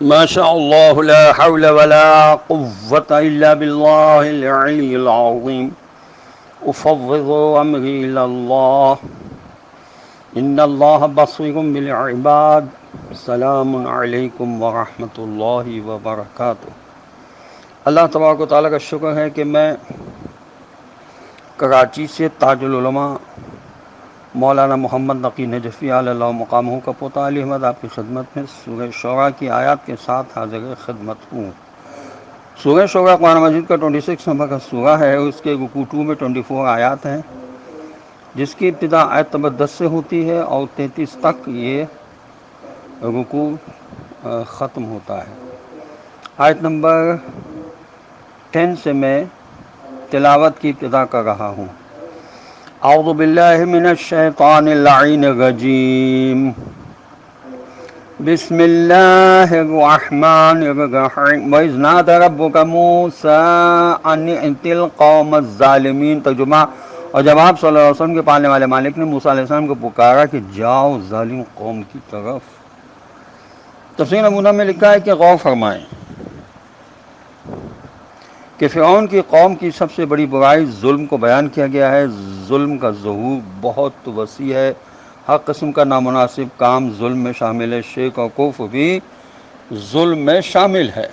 ما شاء الله لا حول ولا قوة إلا بالله العلي العظيم أفوض أمري إلى الله إن الله بصير بالعباد السلام علیکم ورحمۃ اللہ وبرکاتہ۔ اللہ تبارک و تعالیٰ کا شکر ہے کہ میں کراچی سے تاج العلماء مولانا محمد نقی نجفی علی اللہ مقامہ کا پوتا علی احمد آپ کی خدمت میں سورہ شعراء کی آیات کے ساتھ حاضر خدمت ہوں۔ سورہ شعراء قرآن مجید کا 26 نمبر کا سورہ ہے، اس کے رکوع 2 میں 24 آیات ہیں، جس کی ابتدا آیت نمبر 10 سے ہوتی ہے اور 33 تک یہ رکوع ختم ہوتا ہے۔ آیت نمبر 10 سے میں تلاوت کی ابتدا کر رہا ہوں۔ اعوذ باللہ من الشیطان اللعین الرجیم، بسم اللہ الرحمن الرحیم۔ وَإِذْ نَادَى رَبُّكَ مُوسَىٰ أَنِ ائْتِ الْقَوْمَ الظَّالِمِينَ۔ ترجمہ، اور جب آپ صلی اللہ علیہ وسلم کے پالنے والے مالک نے موسیٰ علیہ السلام کو پکارا کہ جاؤ ظالم قوم کی طرف۔ تفسیر نمونہ میں لکھا ہے کہ غور فرمائیں کہ فرعون کی قوم کی سب سے بڑی برائی ظلم کو بیان کیا گیا ہے۔ ظلم کا ظہور بہت وسیع ہے، ہر قسم کا نامناسب کام ظلم میں شامل ہے، شرک اور کفر بھی ظلم میں شامل ہے۔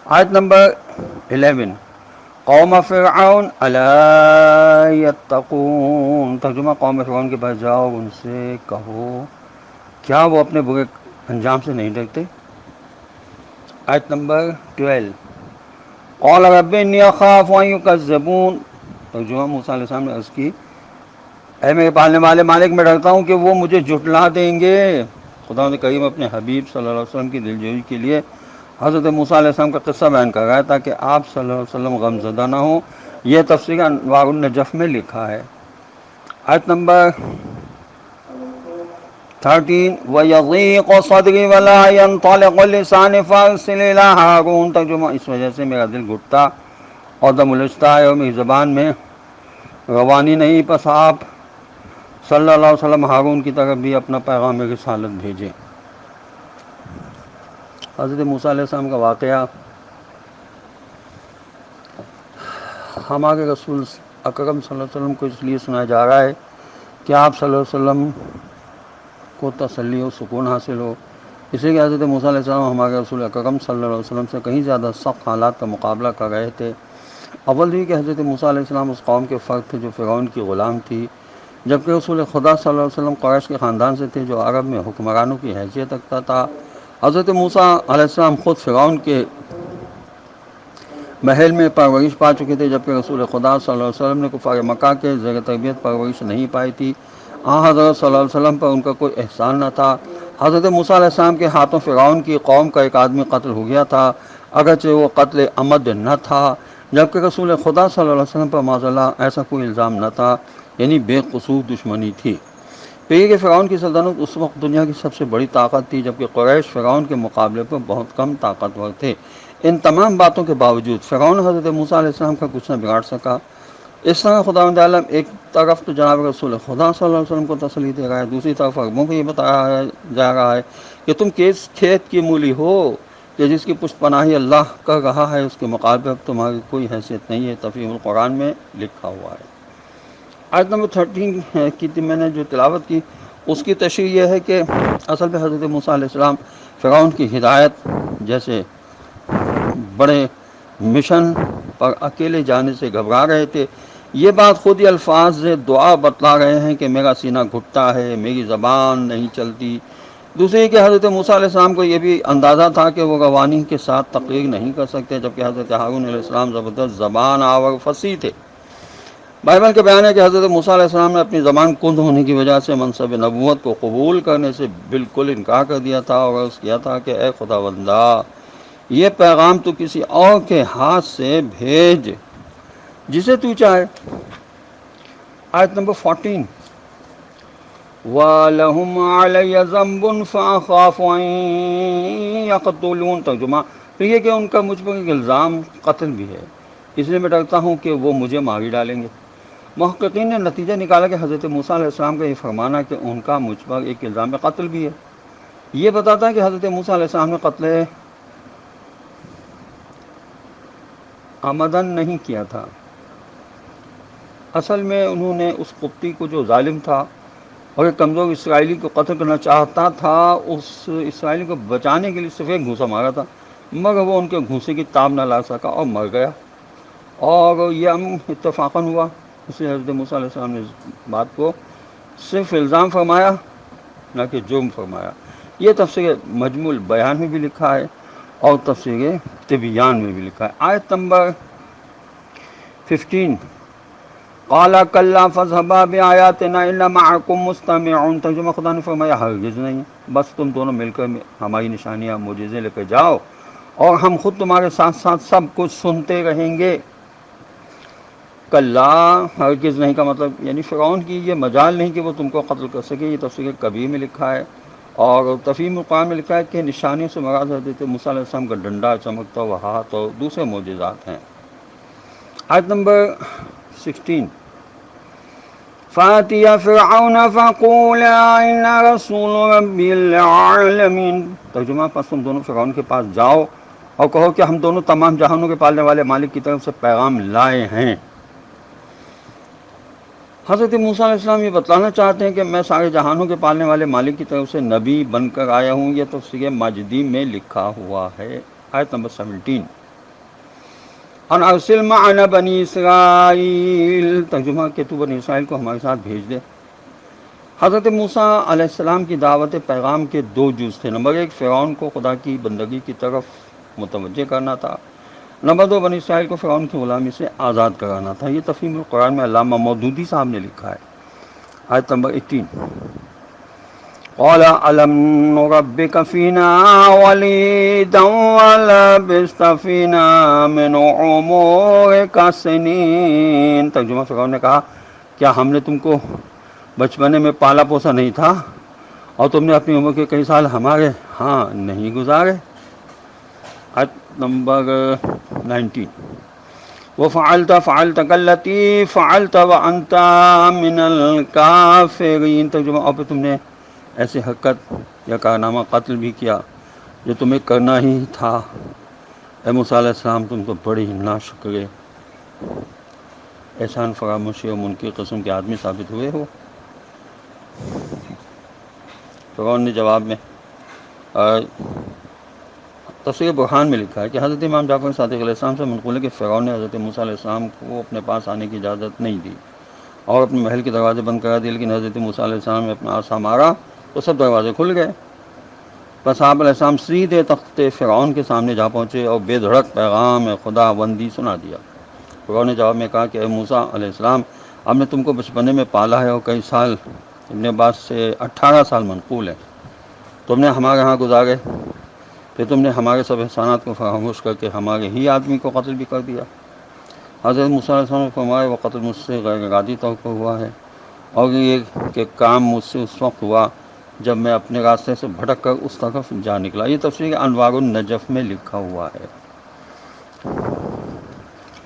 آیت نمبر 11، قوم فرعون الا یتقون۔ ترجمہ، قوم فرعون کے پاس جاؤ ان سے کہو کیا وہ اپنے برے انجام سے نہیں ڈرتے۔ آیت نمبر 12، قال رب انی اخاف ان یکذبون۔ ترجمہ، موسیٰ علیہ السلام نے عرض کی اے میرے پالنے والے مالک، میں ڈرتا ہوں کہ وہ مجھے جھٹلا دیں گے۔ خدا کریم اپنے حبیب صلی اللہ علیہ وسلم کی دلجوئی کے لیے حضرت موسیٰ علیہ السلام کا قصہ بیان کر رہا ہے تاکہ آپ صلی اللہ علیہ وسلم غم زدہ نہ ہوں۔ یہ تفسیر انوار النجف میں لکھا ہے۔ آیت نمبر 13، وَيَضِيقُ صَدْرِي وَلَا يَنطَلِقُ لِسَانِي فَأَرْسِلْ إِلَىٰ هَارُونَ۔ ترجمہ، اس وجہ سے میرا دل گھٹتا اور دم الجھتا ہے اور میری زبان میں روانی نہیں، پس آپ صلی اللہ علیہ وسلم ہارون کی طرف بھی اپنا پیغام رسالت بھیجیں۔ حضرت موسیٰ علیہ السلام کا واقعہ ہمارے رسول اکرم صلی اللہ علیہ وسلم کو اس لیے سنایا جا رہا ہے کہ آپ صلی اللہ علیہ وسلم کو تسلی و سکون حاصل ہو، اس لیے کہ حضرت موسیٰ علیہ السلام ہمارے رسول اکرم صلی اللہ علیہ وسلم سے کہیں زیادہ سخت حالات کا مقابلہ کر رہے تھے۔ اول یہ کہ حضرت موسیٰ علیہ السلام اس قوم کے فرد تھے جو فرعون کی غلام تھی، جبکہ رسول خدا صلی اللہ علیہ وسلم قریش کے خاندان سے تھے جو عرب میں حکمرانوں کی حیثیت رکھتا تھا۔ حضرت موسیٰ علیہ السلام خود فرعون کے محل میں پرورش پا چکے تھے، جبکہ رسول خدا صلی اللہ علیہ وسلم نے کفار مکہ کے زیر تربیت پرورش نہیں پائی تھی۔ حضرت صلی اللہ علیہ وسلم پر ان کا کوئی احسان نہ تھا۔ حضرت موسیٰ علیہ السلام کے ہاتھوں فرعون کی قوم کا ایک آدمی قتل ہو گیا تھا، اگرچہ وہ قتل عمد نہ تھا، جبکہ رسول خدا صلی اللہ علیہ وسلم پر معاذ اللہ ایسا کوئی الزام نہ تھا، یعنی بے قصور دشمنی تھی۔ پھر یہ کہ فرعون کی سلطنت اس وقت دنیا کی سب سے بڑی طاقت تھی، جبکہ قریش فرعون کے مقابلے پر بہت کم طاقتور تھے۔ ان تمام باتوں کے باوجود فرعون حضرت موسیٰ علیہ السلام کا کچھ نہ بگاڑ سکا۔ اس طرح خداوند عالم ایک طرف تو جناب رسول خدا صلی اللہ علیہ وسلم کو تسلی دے رہا ہے، دوسری طرف عربوں کو یہ بتایا جا رہا ہے کہ تم کس کھیت کی مولی ہو کہ جس کی پشت پناہی اللہ کر رہا ہے، اس کے مقابلے اب تمہاری کوئی حیثیت نہیں ہے۔ تفہیم القرآن میں لکھا ہوا ہے۔ آیت نمبر 13 کی میں نے جو تلاوت کی اس کی تشریح یہ ہے کہ اصل میں حضرت موسیٰ علیہ السلام فرعون کی ہدایت جیسے بڑے مشن پر اکیلے جانے سے گھبرا رہے تھے۔ یہ بات خود ہی الفاظ سے دعا بتلا رہے ہیں کہ میرا سینہ گھٹتا ہے، میری زبان نہیں چلتی۔ دوسری کہ حضرت موسیٰ علیہ السلام کو یہ بھی اندازہ تھا کہ وہ روانی کے ساتھ تقریر نہیں کر سکتے، جبکہ حضرت ہارون علیہ السلام زبردست زبان آور فصیح تھے۔ بائبل کے بیان ہے کہ حضرت موسیٰ علیہ السلام نے اپنی زبان کند ہونے کی وجہ سے منصب نبوت کو قبول کرنے سے بالکل انکار کر دیا تھا اور عرض کیا تھا کہ اے خداوندہ، یہ پیغام تو کسی اور کے ہاتھ سے بھیج جسے تو چاہے۔ آیت نمبر 14، وَلَهُمْ عَلَيَّ ذَنْبٌ فَأَخَافُ أَن يَقْتُلُونَ۔ ترجمہ، تو یہ کہ ان کا مجھ پر ایک الزام قتل بھی ہے، اس لیے میں ڈرتا ہوں کہ وہ مجھے مار ہی ڈالیں گے۔ محققین نے نتیجہ نکالا کہ حضرت موسیٰ علیہ السلام کا یہ فرمانا کہ ان کا مجھ پر ایک الزام قتل بھی ہے، یہ بتاتا ہے کہ حضرت موسیٰ علیہ السلام نے قتل عمدن نہیں کیا تھا۔ اصل میں انہوں نے اس قبطی کو جو ظالم تھا اور ایک کمزور اسرائیلی کو قتل کرنا چاہتا تھا، اس اسرائیلی کو بچانے کے لیے صرف ایک گھونسا مارا تھا، مگر وہ ان کے گھونسے کی تاب نہ لا سکا اور مر گیا، اور یہ اتفاقاً ہوا۔ اس لیے حضرت موسیٰ علیہ السلام نے اس بات کو صرف الزام فرمایا، نہ کہ جرم فرمایا۔ یہ تفسیر مجموع البیان میں بھی لکھا ہے اور تفسیر تبیان میں بھی لکھا ہے۔ آیت نمبر 15، قَالَ كَلَّا فَاذْهَبَا بِآيَاتِنَا إِنَّا مَعَكُمْ مُسْتَمِعُونَ۔ ترجمہ خدا نے فرمایا ہرگز نہیں، بس تم دونوں مل کر ہماری نشانیاں معجزے لے کر جاؤ اور ہم خود تمہارے ساتھ ساتھ سب کچھ سنتے رہیں گے۔ کلا ہرگز نہیں کا مطلب یعنی فرعون کی یہ مجال نہیں کہ وہ تم کو قتل کر سکے۔ یہ تفسیر کبیر میں لکھا ہے اور تفہیم القرآن میں لکھا ہے کہ نشانیوں سے مراد حضرت موسیٰ علیہ السلام کا ڈنڈا، چمکتا ہوا ہاتھ اور دوسرے معجزات ہیں۔ آیت نمبر 16، فَأْتِيَا فِرْعَوْنَ فَقُولَا إِنَّا رَسُولُ رَبِّ الْعَالَمِينَ۔ ترجمہ، پس تم دونوں فرعون کے پاس جاؤ اور کہو کہ ہم دونوں تمام جہانوں کے پالنے والے مالک کی طرف سے پیغام لائے ہیں۔ حضرت موسیٰ علیہ السلام یہ بتلانا چاہتے ہیں کہ میں سارے جہانوں کے پالنے والے مالک کی طرف سے نبی بن کر آیا ہوں۔ یہ تفسیر ماجدی میں لکھا ہوا ہے۔ آیت نمبر 17، ان ارسل معنا بنی اسرائیل۔ ترجمہ کہ تو بنی اسرائیل کو ہمارے ساتھ بھیج دے۔ حضرت موسیٰ علیہ السلام کی دعوت پیغام کے دو جز تھے۔ نمبر ایک، فرعون کو خدا کی بندگی کی طرف متوجہ کرنا تھا۔ نمبر دو، بنی اسرائیل کو فرعون کی غلامی سے آزاد کرانا تھا۔ یہ تفہیم القرآن میں علامہ مودودی صاحب نے لکھا ہے۔ آیت نمبر 18، قَالَ أَلَمْ نُرَبِّكَ فِينَا وَلِيدًا وَلَبِثْتَ فِينَا مِنْ عُمُرِكَ سِنِينَ۔ ترجمہ، فرعون نے کہا کیا ہم نے تم کو بچپنے میں پالا پوسا نہیں تھا اور تم نے اپنی عمر کے کئی سال ہمارے ہاں نہیں گزارے۔ آیت نمبر 19، وَفَعَلْتَ فَعَلْتَكَ الَّتِي فَعَلْتَ وَأَنْتَ مِنَ الْكَافِرِينَ۔ ترجمہ، اور پھر تم نے ایسی حرکت یا کارنامہ قتل بھی کیا جو تمہیں کرنا ہی تھا۔ اے موسیٰ علیہ السلام، تم تو بڑی ناشکرے، احسان فراموشی اور منکر قسم کے آدمی ثابت ہوئے ہو۔ فرعون نے جواب میں تفسیر برہان میں لکھا ہے کہ حضرت امام جعفر صادق علیہ السلام سے منقول ہے کہ فرعون نے حضرت موسیٰ علیہ السلام کو اپنے پاس آنے کی اجازت نہیں دی اور اپنے محل کے دروازے بند کرا دیے، لیکن حضرت موسیٰ علیہ السلام نے اپنا عصا مارا تو سب دروازے کھل گئے۔ بس آپ علیہ السلام سیدھے تخت فرعون کے سامنے جا پہنچے اور بے دھڑک پیغام خدا بندی سنا دیا۔ فرعون نے جواب میں کہا کہ اے موسیٰ علیہ السلام، ہم نے تم کو بچپنے میں پالا ہے اور کئی سال ابن عباس سے 18 سال منقول ہے تم نے ہمارے ہاں گزارے، پھر تم نے ہمارے سب احسانات کو فراموش کر کے ہمارے ہی آدمی کو قتل بھی کر دیا۔ حضرت موسیٰ علیہ السلام نے فرمایا وہ قتل مجھ سے غیر ارادی طور پر ہوا ہے اور یہ کہ کام مجھ سے اس وقت ہوا جب میں اپنے راستے سے بھٹک کر اس طرف جا نکلا۔ یہ تفسیر انوار النجف میں لکھا ہوا ہے۔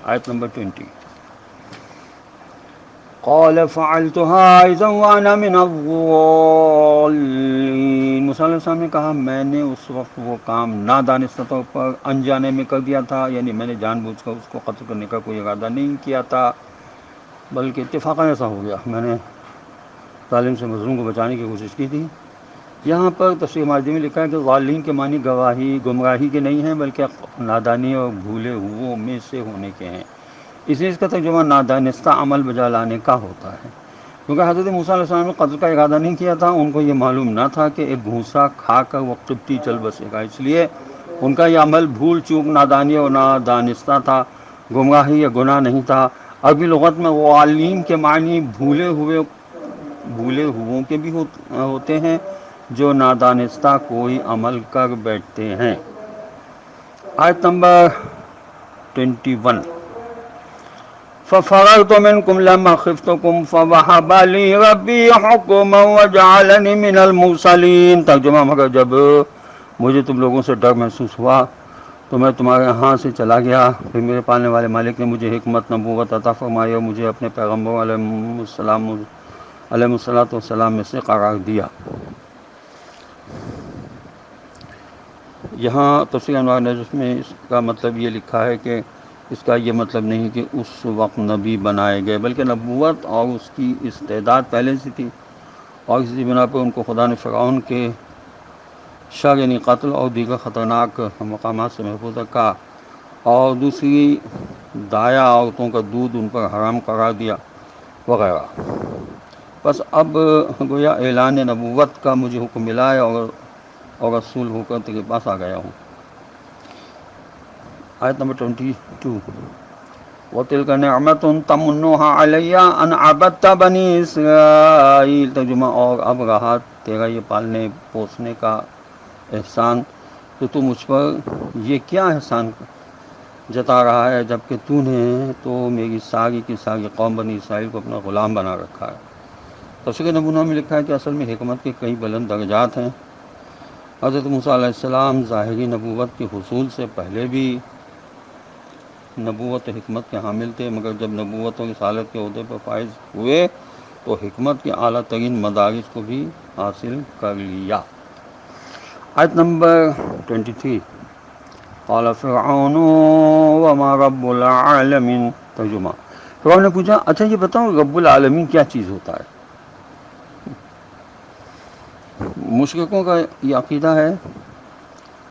آیت نمبر 20، قَالَ فَعَلْتُهَا إِذًا وَأَنَا مِنَ الضَّالِّينَ۔ موسیٰ علیہ السلام نے کہا میں نے اس وقت وہ کام نادانستہ طور پر انجانے میں کر دیا تھا، یعنی میں نے جان بوجھ کر اس کو قتل کرنے کا کوئی ارادہ نہیں کیا تھا، بلکہ اتفاقاً ایسا ہو گیا، میں نے ظالم سے مظلوم کو بچانے کی کوشش کی تھی۔ یہاں پر تفسیر ماجدی میں لکھا ہے کہ ظالم کے معنی گمراہی کے نہیں ہیں بلکہ نادانی اور بھولے ہوئے میں سے ہونے کے ہیں، اس لیے اس کا ترجمہ نادانستہ عمل بجا لانے کا ہوتا ہے، کیونکہ حضرت موسیٰ علیہ السلام نے قتل کا ارادہ نہیں کیا تھا، ان کو یہ معلوم نہ تھا کہ ایک گھونسا کھا کر وہ قبطی چل بسے گا، اس لیے ان کا یہ عمل بھول چوک، نادانی اور نادانستہ تھا، گمراہی یا گناہ نہیں تھا۔ عربی لغت میں غالین کے معنی بھولے ہوئوں کے بھی ہوتے ہیں جو نادانستہ کوئی عمل کر بیٹھتے ہیں۔ آیت نمبر 21، فَفَرَرْتُ مِنْكُمْ لَمَّا خِفْتُكُمْ فَوَهَبَ لِي رَبِّي حُكْمًا وَجَعَلَنِي مِنَ الْمُرْسَلِينَ۔ ترجمہ، مگر جب مجھے تم لوگوں سے ڈر محسوس ہوا تو میں تمہارے یہاں سے چلا گیا، پھر میرے پالنے والے مالک نے مجھے حکمت نبوت عطا فرمائی اور مجھے اپنے پیغمبروں علیہ الصلوۃ والسلام میں سے قرار دیا۔ یہاں تفسیر انوار نجف میں اس کا مطلب یہ لکھا ہے کہ اس کا یہ مطلب نہیں کہ اس وقت نبی بنائے گئے، بلکہ نبوت اور اس کی استعداد پہلے سے تھی، اور اسی بنا پر ان کو خدا نے فرعون کے شر یعنی قتل اور دیگر خطرناک مقامات سے محفوظ رکھا، اور دوسری دایا عورتوں کا دودھ ان پر حرام قرار دیا وغیرہ۔ بس اب گویا اعلان نبوت کا مجھے حکم ملا ہے اور رسول ہو کر تیرے پاس آ گیا ہوں۔ آیت نمبر 22، وَتِلْكَ نِعْمَةٌ تَمُنُّهَا عَلَيَّ أَنْ عَبَدْتَ بَنِي إِسرائیل۔ ترجمہ، اور اب رہا تیرا یہ پالنے پوسنے کا احسان، تو تو مجھ پر یہ کیا احسان جتا رہا ہے جبکہ تو نے تو میری ساری کی ساری قوم بنی اسرائیل کو اپنا غلام بنا رکھا ہے۔ تفسیر نبوہ میں لکھا ہے کہ اصل میں حکمت کے کئی بلند درجات ہیں۔ حضرت موسیٰ علیہ السلام ظاہری نبوت کے حصول سے پہلے بھی نبوت و حکمت کے حامل تھے، مگر جب نبوت و رسالت کے عہدے پر فائز ہوئے تو حکمت کے اعلیٰ ترین مدارج کو بھی حاصل کر لیا۔ آیت نمبر 23، قال فرعون وما رب العالمین۔ ترجمہ، فرعون نے پوچھا اچھا یہ بتاؤ رب العالمین کیا چیز ہوتا ہے؟ مشرکوں کا یہ عقیدہ ہے۔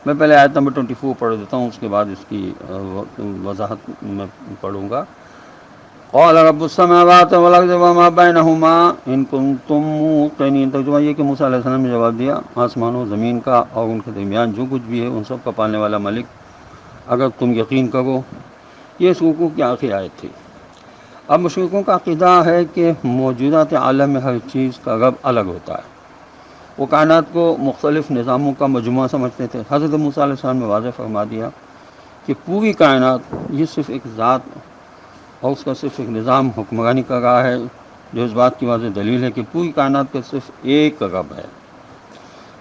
میں پہلے آیت نمبر 24 پڑھ دیتا ہوں، اس کے بعد اس کی وضاحت میں پڑھوں گا۔ قال رب السماوات والارض وما بینہما ان کنتم موقنین۔ ترجمہ یہ کہ موسیٰ علیہ السلام نے جواب دیا، آسمانوں زمین کا اور ان کے درمیان جو کچھ بھی ہے ان سب کا پالنے والا مالک اگر تم یقین کرو۔ یہ اس رکوع کی آخری آیت تھی۔ اب مشرکوں کا عقیدہ ہے کہ موجودات عالم میں ہر چیز کا رب الگ ہوتا ہے۔ وہ کائنات کو مختلف نظاموں کا مجموعہ سمجھتے تھے۔ حضرت موسیٰ علیہ السلام نے واضح فرما دیا کہ پوری کائنات یہ صرف ایک ذات اور اس کا صرف ایک نظام حکمرانی کر رہا ہے، جو اس بات کی واضح دلیل ہے کہ پوری کائنات کا صرف ایک رب ہے۔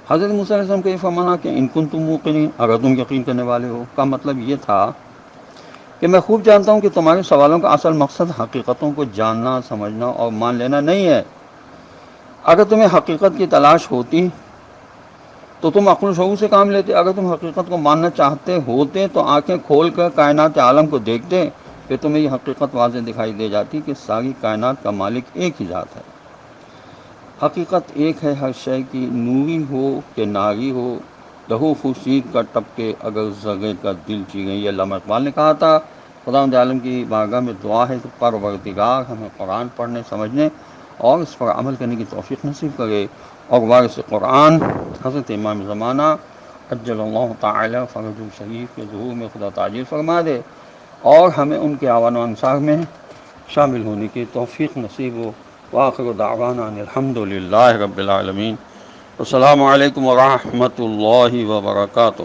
حضرت موسیٰ علیہ السلام کا یہ فرمانا کہ ان کنتم موقنین، اگر تم یقین کرنے والے ہو، کا مطلب یہ تھا کہ میں خوب جانتا ہوں کہ تمہارے سوالوں کا اصل مقصد حقیقتوں کو جاننا، سمجھنا اور مان لینا نہیں ہے۔ اگر تمہیں حقیقت کی تلاش ہوتی تو تم عقل و شعور سے کام لیتے، اگر تم حقیقت کو ماننا چاہتے ہوتے تو آنکھیں کھول کر کائنات عالم کو دیکھتے، پھر تمہیں یہ حقیقت واضح دکھائی دے جاتی کہ ساری کائنات کا مالک ایک ہی ذات ہے۔ حقیقت ایک ہے ہر شے کی، نوری ہو کہ ناری ہو، لہو خورشید کا ٹپکے اگر ذرے کا دل چیریں۔ یہ علامہ اقبال نے کہا تھا۔ خداوند عالم کی بارگاہ میں دعا ہے کہ پروردگار ہمیں قرآن پڑھنے، سمجھنے اور اس پر عمل کرنے کی توفیق نصیب کرے، اور وارث قرآن حضرت امام زمانہ عجل اللہ تعالی فرجہ شریف کے ظہور میں خدا تعجیل فرما دے، اور ہمیں ان کے اعوان و انصار میں شامل ہونے کی توفیق نصیب ہو۔ وآخر دعوانا ان الحمد للہ رب العالمین۔ السلام علیکم ورحمۃ اللہ وبرکاتہ۔